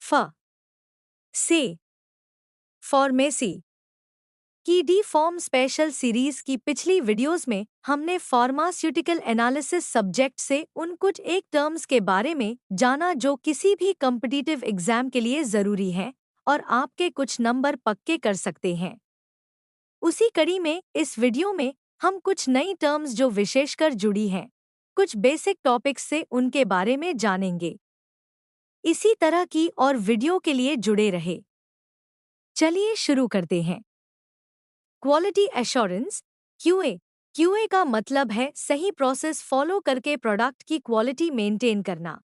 फ से फार्मेसी की डी फॉर्म स्पेशल सीरीज की पिछली वीडियोस में हमने फार्मास्यूटिकल एनालिसिस सब्जेक्ट से उन कुछ एक टर्म्स के बारे में जाना जो किसी भी कॉम्पिटिटिव एग्जाम के लिए ज़रूरी हैं और आपके कुछ नंबर पक्के कर सकते हैं। उसी कड़ी में इस वीडियो में हम कुछ नई टर्म्स जो विशेषकर जुड़ी हैं, कुछ बेसिक टॉपिक्स से उनके बारे में जानेंगे। इसी तरह की और वीडियो के लिए जुड़े रहे। चलिए शुरू करते हैं। Quality assurance QA. क्यूए का मतलब है सही प्रोसेस फॉलो करके प्रोडक्ट की क्वालिटी मेंटेन करना।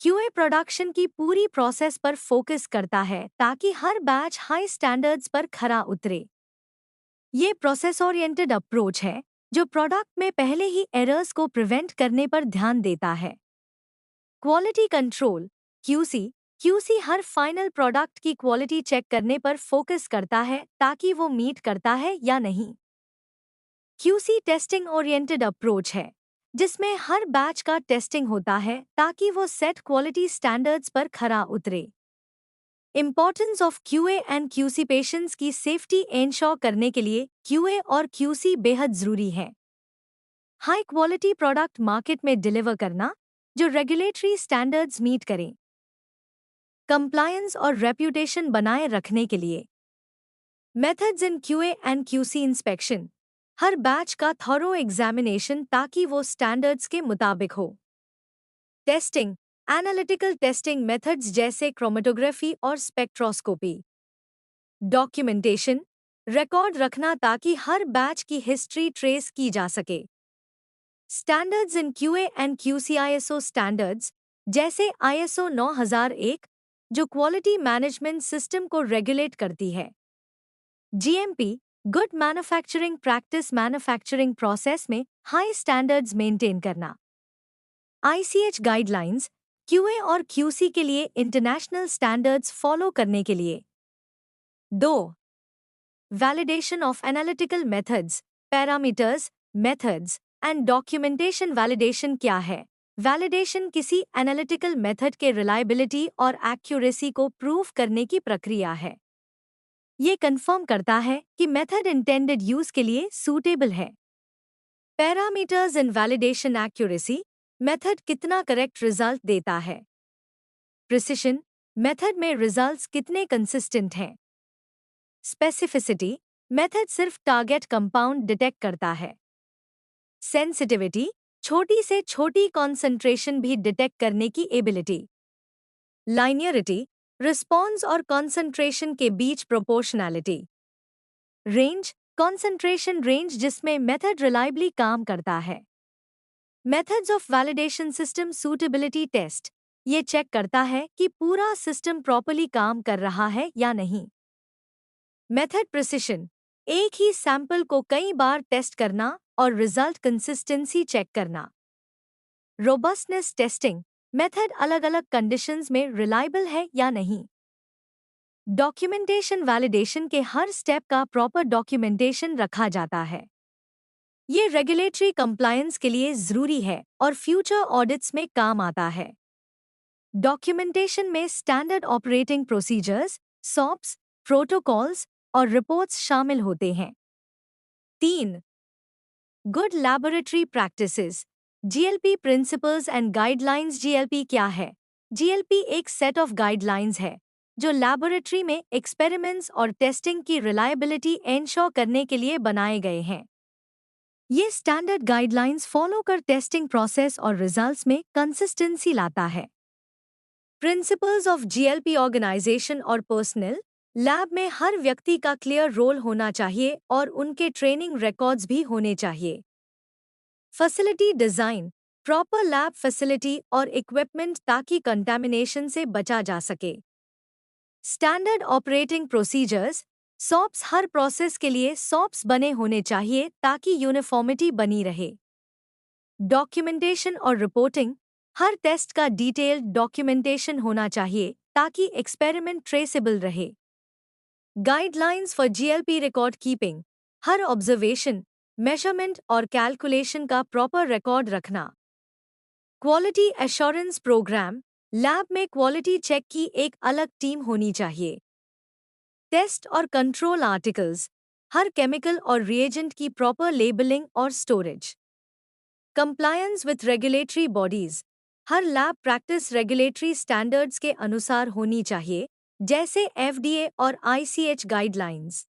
क्यूए प्रोडक्शन की पूरी प्रोसेस पर फोकस करता है ताकि हर बैच हाई स्टैंडर्ड्स पर खरा उतरे। ये प्रोसेस ओरिएंटेड अप्रोच है जो प्रोडक्ट में पहले ही एरर्स को प्रिवेंट करने पर ध्यान देता है। Quality control QC. क्यूसी हर फाइनल प्रोडक्ट की क्वालिटी चेक करने पर फोकस करता है ताकि वो मीट करता है या नहीं। क्यूसी टेस्टिंग ओरिएंटेड अप्रोच है जिसमें हर बैच का टेस्टिंग होता है ताकि वो सेट क्वालिटी स्टैंडर्ड्स पर खरा उतरे। Importance of QA and QC. Patients की सेफ्टी एंश्योर करने के लिए क्यूए और क्यूसी बेहद जरूरी है। हाई क्वालिटी प्रोडक्ट मार्केट में डिलीवर करना जो रेगुलेटरी स्टैंडर्ड्स मीट करें। कंप्लायंस और रेप्यूटेशन बनाए रखने के लिए methods in QA and QC inspection. Her batch का थॉरो एग्जामिनेशन ताकि वो स्टैंडर्ड्स के मुताबिक हो। टेस्टिंग एनालिटिकल टेस्टिंग मेथड्स जैसे क्रोमेटोग्राफी और स्पेक्ट्रोस्कोपी। डॉक्यूमेंटेशन रिकॉर्ड रखना ताकि हर बैच की हिस्ट्री ट्रेस की जा सके। Standards in QA and QC. ISO standards जैसे आईएसओ 9001 जो क्वालिटी मैनेजमेंट सिस्टम को रेगुलेट करती है। GMP good manufacturing practice manufacturing process में हाई स्टैंडर्ड्स मेंटेन करना। आईसीएच गाइडलाइंस क्यूए और क्यूसी के लिए इंटरनेशनल स्टैंडर्ड्स फॉलो करने के लिए। 2. Validation of analytical methods parameters methods and documentation. Validation क्या है? वैलिडेशन किसी एनालिटिकल मेथड के रिलायबिलिटी और एक्यूरेसी को प्रूव करने की प्रक्रिया है। ये कंफर्म करता है कि मेथड इंटेंडेड यूज के लिए सूटेबल है। पैरामीटर्स इन वैलिडेशन एक्यूरेसी मेथड कितना करेक्ट रिजल्ट देता है। प्रिसिशन मेथड में रिजल्ट्स कितने कंसिस्टेंट हैं। स्पेसिफिसिटी मेथड सिर्फ टारगेट कंपाउंड डिटेक्ट करता है। सेंसिटिविटी छोटी से छोटी कॉन्सेंट्रेशन भी डिटेक्ट करने की एबिलिटी। लाइनियरिटी रिस्पॉन्स और कॉन्सेंट्रेशन के बीच प्रोपोर्शनैलिटी। रेंज कॉन्सेंट्रेशन रेंज जिसमें मेथड रिलायबली काम करता है। Methods of validation system suitability test ये चेक करता है कि पूरा सिस्टम प्रॉपर्ली काम कर रहा है या नहीं। मेथड प्रिसिशन एक ही सैंपल को कई बार टेस्ट करना और रिजल्ट कंसिस्टेंसी चेक करना। रोबस्टनेस टेस्टिंग मेथड अलग अलग कंडीशंस में रिलायबल है या नहीं। डॉक्यूमेंटेशन वैलिडेशन के हर स्टेप का प्रॉपर डॉक्यूमेंटेशन रखा जाता है। ये रेगुलेटरी कंप्लायंस के लिए जरूरी है और फ्यूचर ऑडिट्स में काम आता है। डॉक्यूमेंटेशन में standard operating procedures shops protocols और रिपोर्ट्स शामिल होते हैं। 3. Good laboratory practices GLP principles and guidelines. GLP क्या है? जीएलपी एक सेट ऑफ गाइडलाइंस है जो लैबोरेटरी में एक्सपेरिमेंट्स और टेस्टिंग की रिलायबिलिटी एंश्योर करने के लिए बनाए गए हैं। ये स्टैंडर्ड गाइडलाइंस फॉलो कर टेस्टिंग प्रोसेस और रिजल्ट्स में कंसिस्टेंसी लाता है। प्रिंसिपल्स ऑफ जीएलपी ऑर्गेनाइजेशन और पर्सनल लैब में हर व्यक्ति का क्लियर रोल होना चाहिए और उनके ट्रेनिंग रिकॉर्ड्स भी होने चाहिए। Facility design proper lab facility और इक्विपमेंट ताकि कंटामिनेशन से बचा जा सके। स्टैंडर्ड ऑपरेटिंग प्रोसीजर्स सॉप्स हर प्रोसेस के लिए सॉप्स बने होने चाहिए ताकि यूनिफॉर्मिटी बनी रहे। डॉक्यूमेंटेशन और रिपोर्टिंग हर टेस्ट का डिटेल्ड डॉक्यूमेंटेशन होना चाहिए ताकि एक्सपेरिमेंट ट्रेसेबल रहे। Guidelines for GLP record keeping her observation measurement और कैलकुलेशन का प्रॉपर रिकॉर्ड रखना। क्वालिटी एश्योरेंस प्रोग्राम लैब में क्वालिटी चेक की एक अलग टीम होनी चाहिए। टेस्ट और कंट्रोल आर्टिकल्स, हर केमिकल और रिएजेंट की प्रॉपर लेबलिंग और storage. Compliance with regulatory bodies, her lab practice regulatory standards के अनुसार होनी चाहिए, जैसे FDA और ICH गाइडलाइंस।